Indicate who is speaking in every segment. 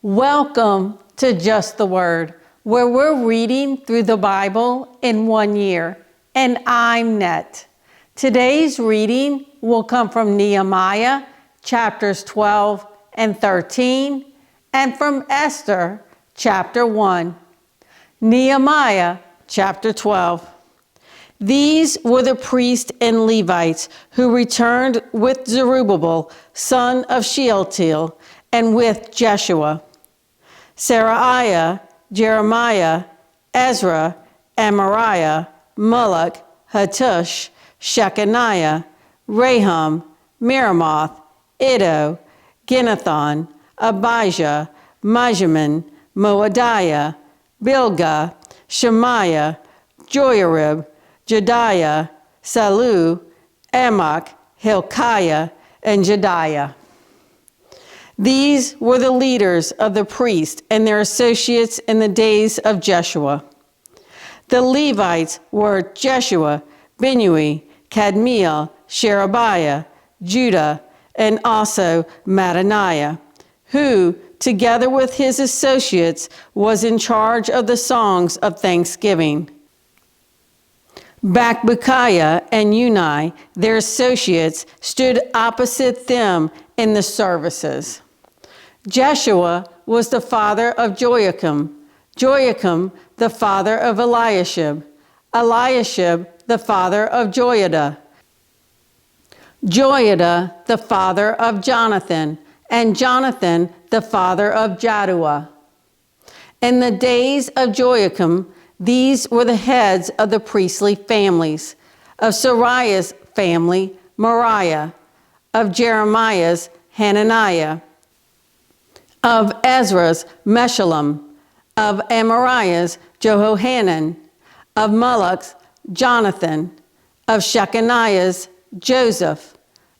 Speaker 1: Welcome to Just the Word, where we're reading through the Bible in 1 year. And I'm Net. Today's reading will come from Nehemiah, chapters 12 and 13, and from Esther, chapter 1. Nehemiah, chapter 12. These were the priests and Levites who returned with Zerubbabel, son of Shealtiel, and with Jeshua, Seraiah, Jeremiah, Ezra, Amariah, Moloch, Hattush, Shechaniah, Rahum, Meremoth, Iddo, Ginnethon, Abijah, Mijamin, Moadiah, Bilgah, Shemaiah, Joiarib, Jediah, Salu, Amok, Hilkiah, and Jediah. These were the leaders of the priests and their associates in the days of Jeshua. The Levites were Jeshua, Binnui, Kadmiel, Sherebiah, Judah, and also Mattaniah, who, together with his associates, was in charge of the songs of thanksgiving. Bakbukiah and Uni, their associates, stood opposite them in the services. Jeshua was the father of Joachim, Joachim the father of Eliashib, Eliashib the father of Joiada, Joiada the father of Jonathan, and Jonathan the father of Jaddua. In the days of Joachim, these were the heads of the priestly families: of Seraiah's family, Moriah; of Jeremiah's, Hananiah; of Ezra's, Meshullam; of Amariah's, Jehohanan; of Moloch's, Jonathan; of Shechaniah's, Joseph;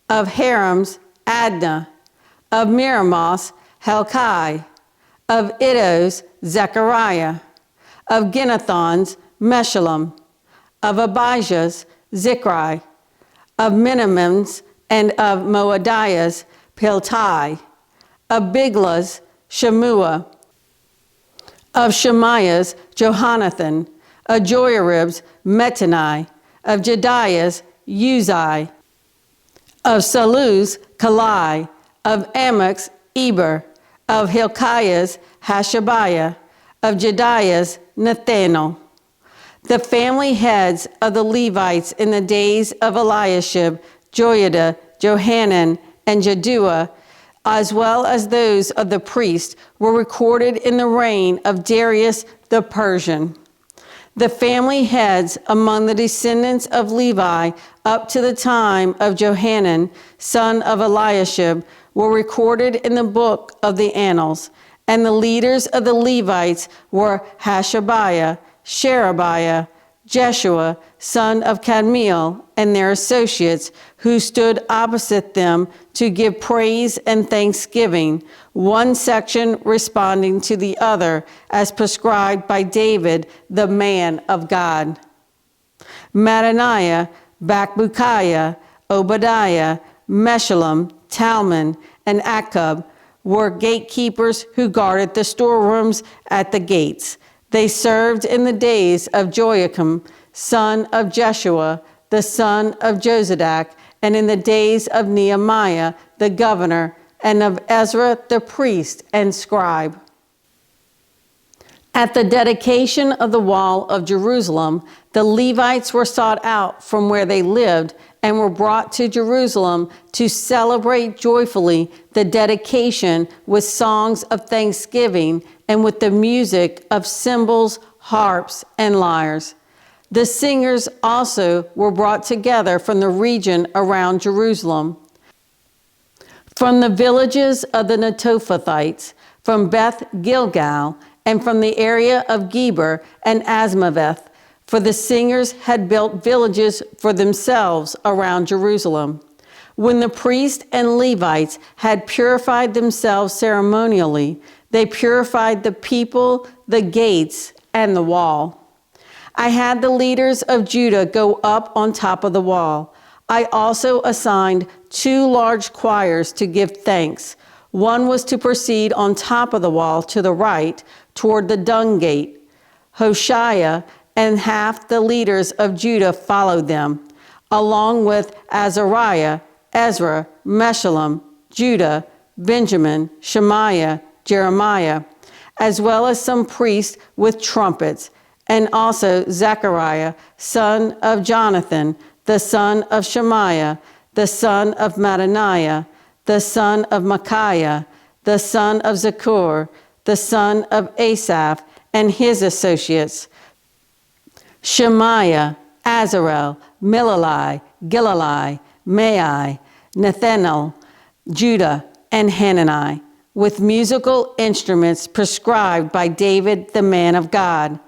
Speaker 1: of Haram's, Adnah; of Meremoth's, Helkai; of Iddo's, Zechariah; of Ginnethon's, Meshullam; of Abijah's, Zichri; of Minimim's and of Moadiah's, Piltai; of Biglah's, Shemua; of Shemaiah's, Johonathan; of Joiarib's, Metanai; of Jediah's, Uzai; of Salu's, Kalai; of Amok's, Eber; of Hilkiah's, Hashabiah; of Jediah's, Nathanael. The family heads of the Levites in the days of Eliashib, Joiada, Johanan, and Jaddua, as well as those of the priests, were recorded in the reign of Darius the Persian. The family heads among the descendants of Levi up to the time of Johanan, son of Eliashib, were recorded in the book of the Annals. And the leaders of the Levites were Hashabiah, Sherebiah, Jeshua, son of Kadmiel, and their associates, who stood opposite them to give praise and thanksgiving, one section responding to the other, as prescribed by David, the man of God. Mattaniah, Bakbukiah, Obadiah, Meshullam, Talmon, and Akkub were gatekeepers who guarded the storerooms at the gates. They served in the days of Joachim, son of Jeshua, the son of Jozadak, and in the days of Nehemiah, the governor, and of Ezra, the priest and scribe. At the dedication of the wall of Jerusalem, the Levites were sought out from where they lived and were brought to Jerusalem to celebrate joyfully the dedication with songs of thanksgiving and with the music of cymbals, harps, and lyres. The singers also were brought together from the region around Jerusalem, from the villages of the Netophathites, from Beth Gilgal, and from the area of Geber and Asmaveth, for the singers had built villages for themselves around Jerusalem. When the priests and Levites had purified themselves ceremonially, they purified the people, the gates, and the wall. I had the leaders of Judah go up on top of the wall. I also assigned 2 large choirs to give thanks, One was to proceed on top of the wall to the right toward the dung gate. Hoshea and half the leaders of Judah followed them, along with Azariah, Ezra, Meshullam, Judah, Benjamin, Shemaiah, Jeremiah, as well as some priests with trumpets, and also Zechariah, son of Jonathan, the son of Shemaiah, the son of Mattaniah, the son of Micaiah, the son of Zakur, the son of Asaph, and his associates, Shemaiah, Azarel, Milalai, Gilalai, Mai, Nethanel, Judah, and Hanani, with musical instruments prescribed by David, the man of God.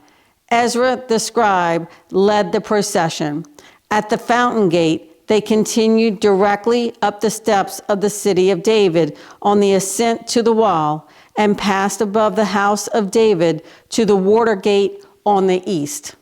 Speaker 1: Ezra the scribe led the procession. At the fountain gate, they continued directly up the steps of the city of David on the ascent to the wall, and passed above the house of David to the water gate on the east.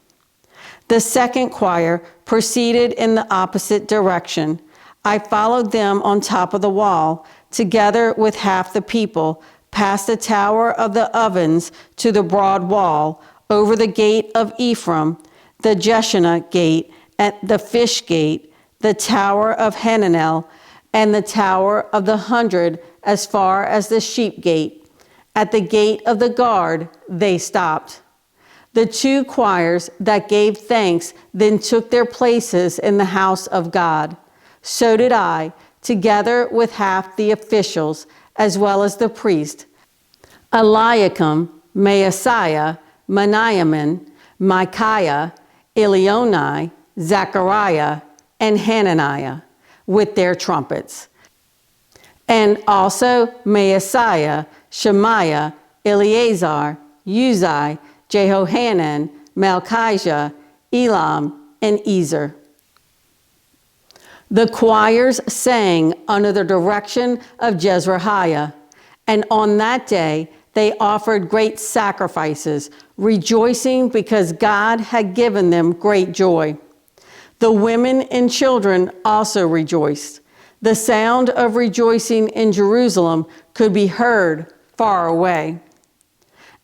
Speaker 1: The second choir proceeded in the opposite direction. I followed them on top of the wall, together with half the people, past the tower of the ovens to the broad wall, over the gate of Ephraim, the Jeshanah gate, and the fish gate, the tower of Hananel, and the tower of the 100, as far as the sheep gate. At the gate of the guard, they stopped. The two choirs that gave thanks then took their places in the house of God. So did I, together with half the officials, as well as the priest, Eliakim, Maaseiah, Meniamin, Micaiah, Elionai, Zechariah, and Hananiah, with their trumpets. And also Maaseiah, Shemaiah, Eleazar, Uzai, Jehohanan, Malchijah, Elam, and Ezer. The choirs sang under the direction of Jezrahiah, and on that day they offered great sacrifices, rejoicing because God had given them great joy. The women and children also rejoiced. The sound of rejoicing in Jerusalem could be heard far away.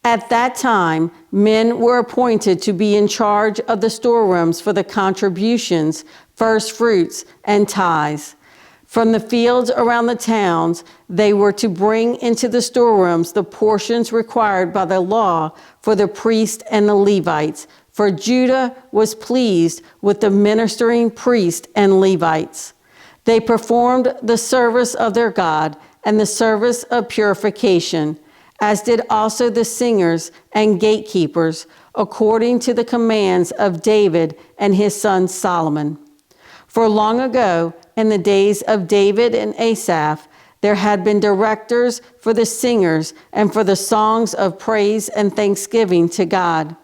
Speaker 1: At that time, men were appointed to be in charge of the storerooms for the contributions, first fruits, and tithes. From the fields around the towns, they were to bring into the storerooms the portions required by the law for the priests and the Levites, for Judah was pleased with the ministering priests and Levites. They performed the service of their God and the service of purification, as did also the singers and gatekeepers, according to the commands of David and his son Solomon. For long ago, in the days of David and Asaph, there had been directors for the singers and for the songs of praise and thanksgiving to God.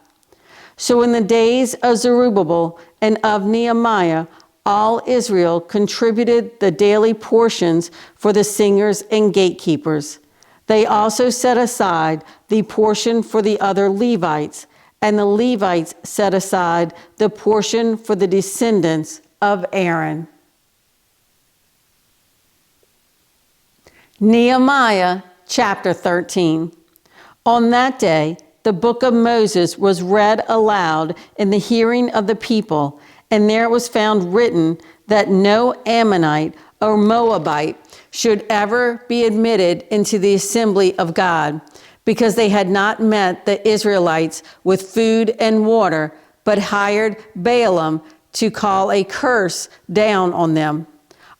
Speaker 1: So in the days of Zerubbabel and of Nehemiah, all Israel contributed the daily portions for the singers and gatekeepers. They also set aside the portion for the other Levites, and the Levites set aside the portion for the descendants of Aaron. Nehemiah chapter 13. On that day, the book of Moses was read aloud in the hearing of the people, and there was found written that no Ammonite or Moabite should ever be admitted into the assembly of God, because they had not met the Israelites with food and water, but hired Balaam to call a curse down on them.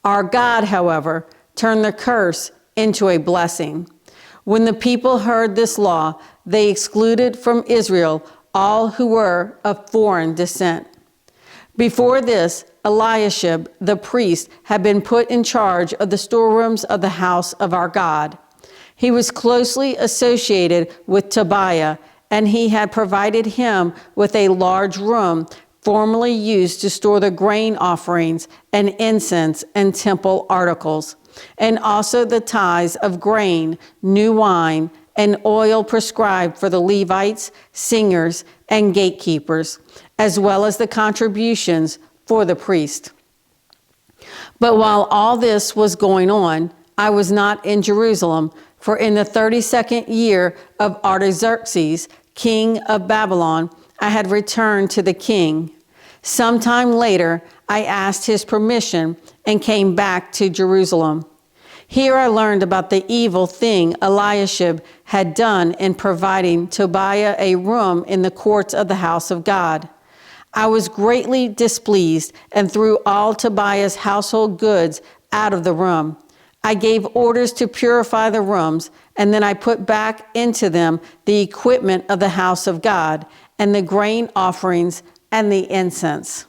Speaker 1: Our God, however, turned the curse into a blessing. When the people heard this law, they excluded from Israel all who were of foreign descent. Before this, Eliashib the priest had been put in charge of the storerooms of the house of our God. He was closely associated with Tobiah, and he had provided him with a large room formerly used to store the grain offerings and incense and temple articles, and also the tithes of grain, new wine, and oil prescribed for the Levites, singers, and gatekeepers, as well as the contributions for the priest. But while all this was going on, I was not in Jerusalem, for in the 32nd year of Artaxerxes, king of Babylon, I had returned to the king. Sometime later, I asked his permission and came back to Jerusalem. Here I learned about the evil thing Eliashib had done in providing Tobiah a room in the courts of the house of God. I was greatly displeased and threw all Tobiah's household goods out of the room. I gave orders to purify the rooms, and then I put back into them the equipment of the house of God, and the grain offerings and the incense.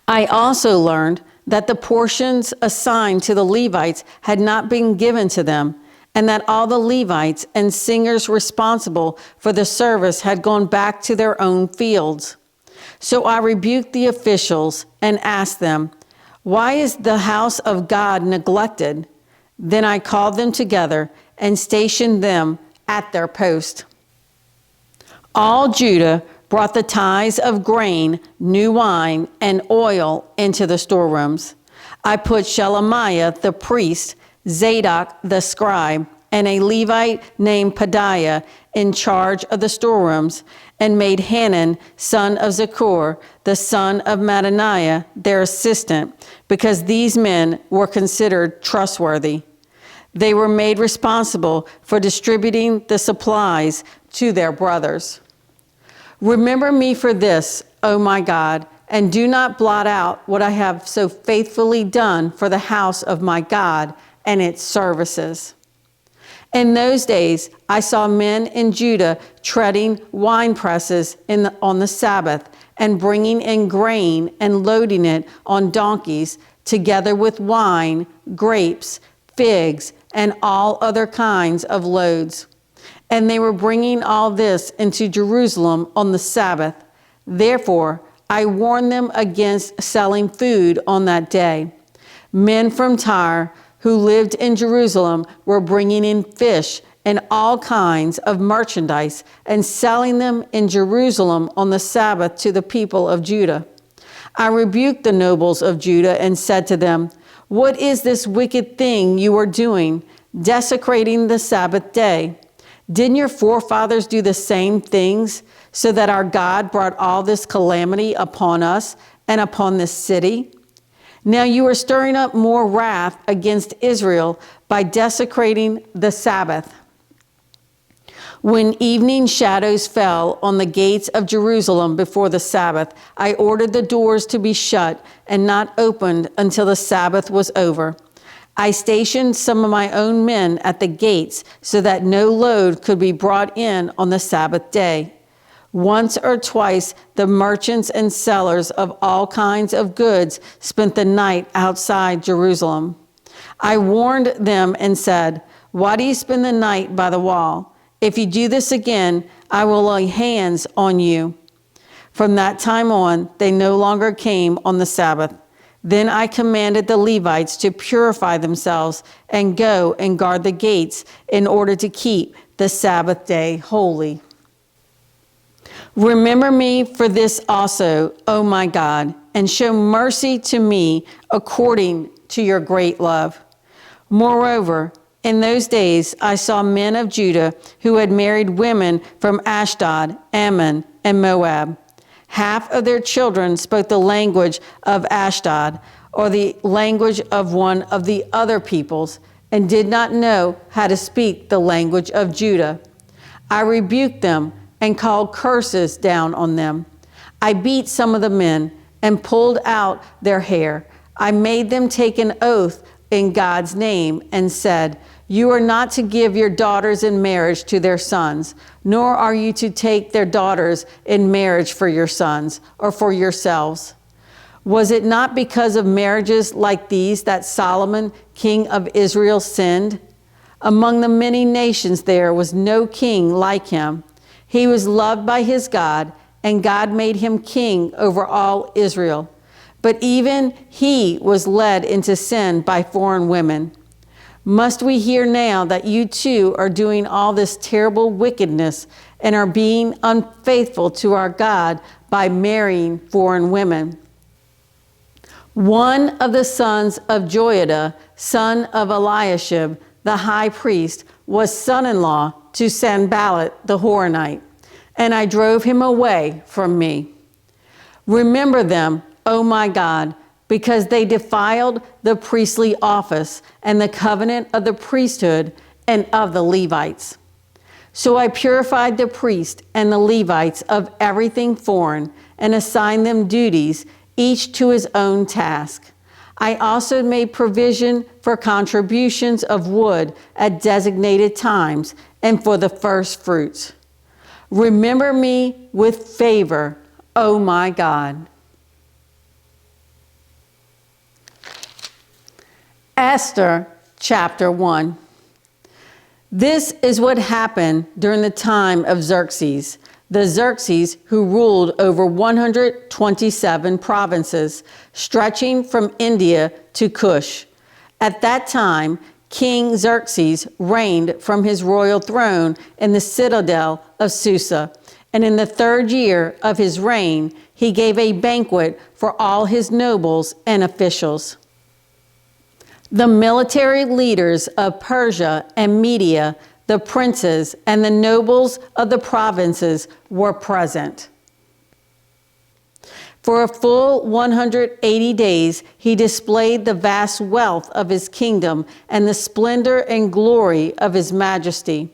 Speaker 1: I also learned that the portions assigned to the Levites had not been given to them, and that all the Levites and singers responsible for the service had gone back to their own fields. So I rebuked the officials and asked them, "Why is the house of God neglected?" Then I called them together and stationed them at their post. All Judah brought the tithes of grain, new wine, and oil into the storerooms. I put Shelemiah the priest, Zadok the scribe, and a Levite named Pedaiah in charge of the storerooms, and made Hanan, son of Zaccur, the son of Mattaniah, their assistant, because these men were considered trustworthy. They were made responsible for distributing the supplies to their brothers. Remember me for this, O my God, and do not blot out what I have so faithfully done for the house of my God and its services. In those days, I saw men in Judah treading wine presses on the Sabbath and bringing in grain and loading it on donkeys, together with wine, grapes, figs, and all other kinds of loads. And they were bringing all this into Jerusalem on the Sabbath. Therefore, I warned them against selling food on that day. Men from Tyre who lived in Jerusalem were bringing in fish and all kinds of merchandise and selling them in Jerusalem on the Sabbath to the people of Judah. I rebuked the nobles of Judah and said to them, "What is this wicked thing you are doing, desecrating the Sabbath day? Didn't your forefathers do the same things, so that our God brought all this calamity upon us and upon this city? Now you are stirring up more wrath against Israel by desecrating the Sabbath." When evening shadows fell on the gates of Jerusalem before the Sabbath, I ordered the doors to be shut and not opened until the Sabbath was over. I stationed some of my own men at the gates so that no load could be brought in on the Sabbath day. Once or twice, the merchants and sellers of all kinds of goods spent the night outside Jerusalem. I warned them and said, "Why do you spend the night by the wall? If you do this again, I will lay hands on you." From that time on, they no longer came on the Sabbath. Then I commanded the Levites to purify themselves and go and guard the gates in order to keep the Sabbath day holy. Remember me for this also, O my God, and show mercy to me according to your great love. Moreover, in those days I saw men of Judah who had married women from Ashdod, Ammon, and Moab. Half of their children spoke the language of Ashdod, or the language of one of the other peoples, and did not know how to speak the language of Judah. I rebuked them and called curses down on them. I beat some of the men and pulled out their hair. I made them take an oath in God's name and said, "You are not to give your daughters in marriage to their sons, nor are you to take their daughters in marriage for your sons or for yourselves." Was it not because of marriages like these that Solomon, king of Israel, sinned? Among the many nations there was no king like him. He was loved by his God, and God made him king over all Israel. But even he was led into sin by foreign women. Must we hear now that you too are doing all this terrible wickedness and are being unfaithful to our God by marrying foreign women? One of the sons of Joiada, son of Eliashib, the high priest, was son-in-law to Sanballat the Horonite, and I drove him away from me. Remember them, O my God, because they defiled the priestly office and the covenant of the priesthood and of the Levites. So I purified the priest and the Levites of everything foreign and assigned them duties, each to his own task. I also made provision for contributions of wood at designated times and for the first fruits. Remember me with favor, O my God. Esther chapter 1. This is what happened during the time of Xerxes, the Xerxes who ruled over 127 provinces, stretching from India to Cush. At that time, King Xerxes reigned from his royal throne in the citadel of Susa, and in the 3rd year of his reign, he gave a banquet for all his nobles and officials. The military leaders of Persia and Media, the princes and the nobles of the provinces were present. For a full 180 days, he displayed the vast wealth of his kingdom and the splendor and glory of his majesty.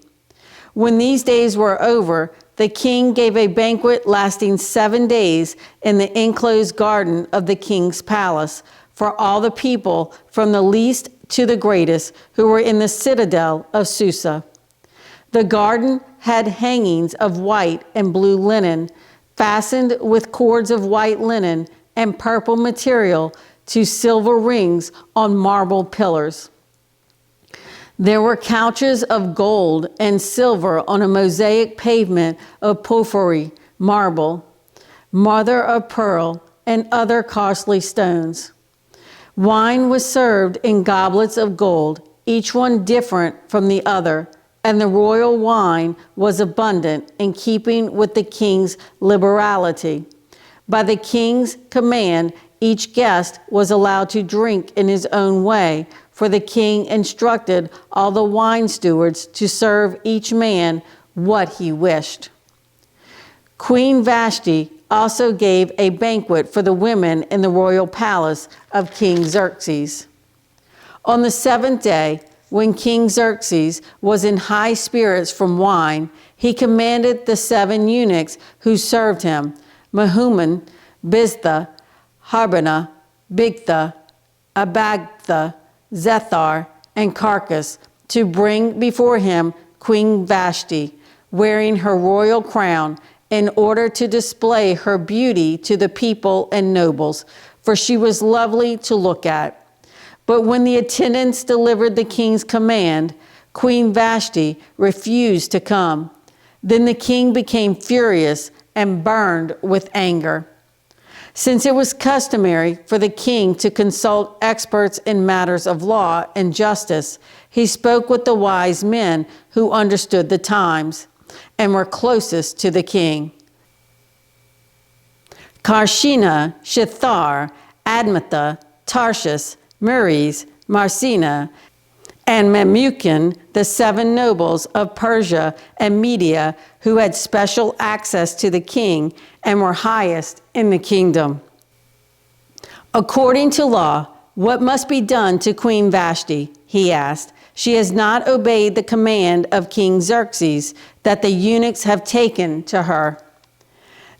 Speaker 1: When these days were over, the king gave a banquet lasting 7 days in the enclosed garden of the king's palace for all the people, from the least to the greatest, who were in the citadel of Susa. The garden had hangings of white and blue linen, fastened with cords of white linen and purple material to silver rings on marble pillars. There were couches of gold and silver on a mosaic pavement of porphyry, marble, mother of pearl, and other costly stones. Wine was served in goblets of gold, each one different from the other, and the royal wine was abundant in keeping with the king's liberality. By the king's command, each guest was allowed to drink in his own way, for the king instructed all the wine stewards to serve each man what he wished. Queen Vashti also gave a banquet for the women in the royal palace of King Xerxes. On the 7th day, when King Xerxes was in high spirits from wine, he commanded the 7 eunuchs who served him, Mehuman, Biztha, Harbona, Bigtha, Abagtha, Zethar, and Carcass, to bring before him Queen Vashti, wearing her royal crown, in order to display her beauty to the people and nobles, for she was lovely to look at. But when the attendants delivered the king's command, Queen Vashti refused to come. Then the king became furious and burned with anger. Since it was customary for the king to consult experts in matters of law and justice, he spoke with the wise men who understood the times and were closest to the king. Karshina, Shethar, Admatha, Tarshish, Meres, Marsina, and Memucan, the 7 nobles of Persia and Media, who had special access to the king and were highest in the kingdom. According to law, what must be done to Queen Vashti? He asked. She has not obeyed the command of King Xerxes that the eunuchs have taken to her.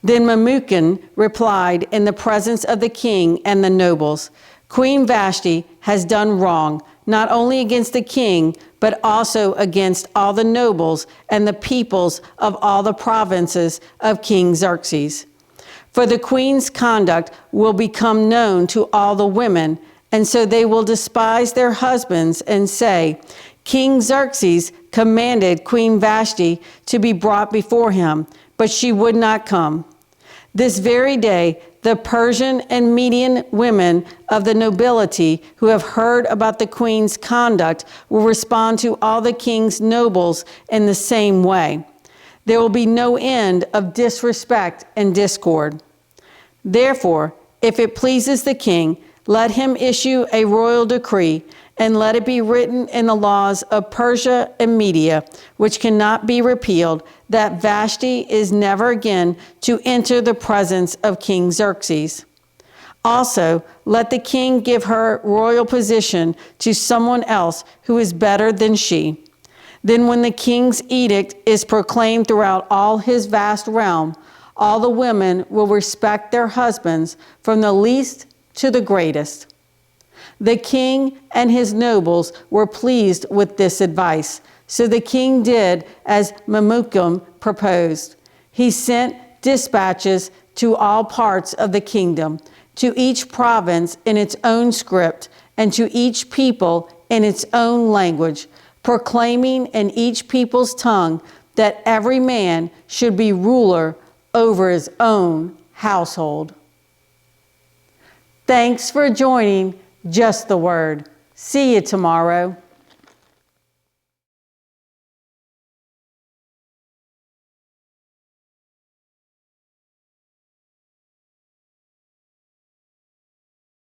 Speaker 1: Then Memucan replied in the presence of the king and the nobles, Queen Vashti has done wrong, not only against the king, but also against all the nobles and the peoples of all the provinces of King Xerxes. For the queen's conduct will become known to all the women, and so they will despise their husbands and say, King Xerxes commanded Queen Vashti to be brought before him, but she would not come. This very day, the Persian and Median women of the nobility who have heard about the queen's conduct will respond to all the king's nobles in the same way. There will be no end of disrespect and discord. Therefore, if it pleases the king, Let him issue a royal decree, and let it be written in the laws of Persia and Media, which cannot be repealed, that Vashti is never again to enter the presence of King Xerxes. Also, let the king give her royal position to someone else who is better than she. Then when the king's edict is proclaimed throughout all his vast realm, all the women will respect their husbands from the least to the greatest. The king and his nobles were pleased with this advice, so the king did as Memucan proposed. He sent dispatches to all parts of the kingdom, to each province in its own script, and to each people in its own language, proclaiming in each people's tongue that every man should be ruler over his own household. Thanks for joining Just the Word. See you tomorrow.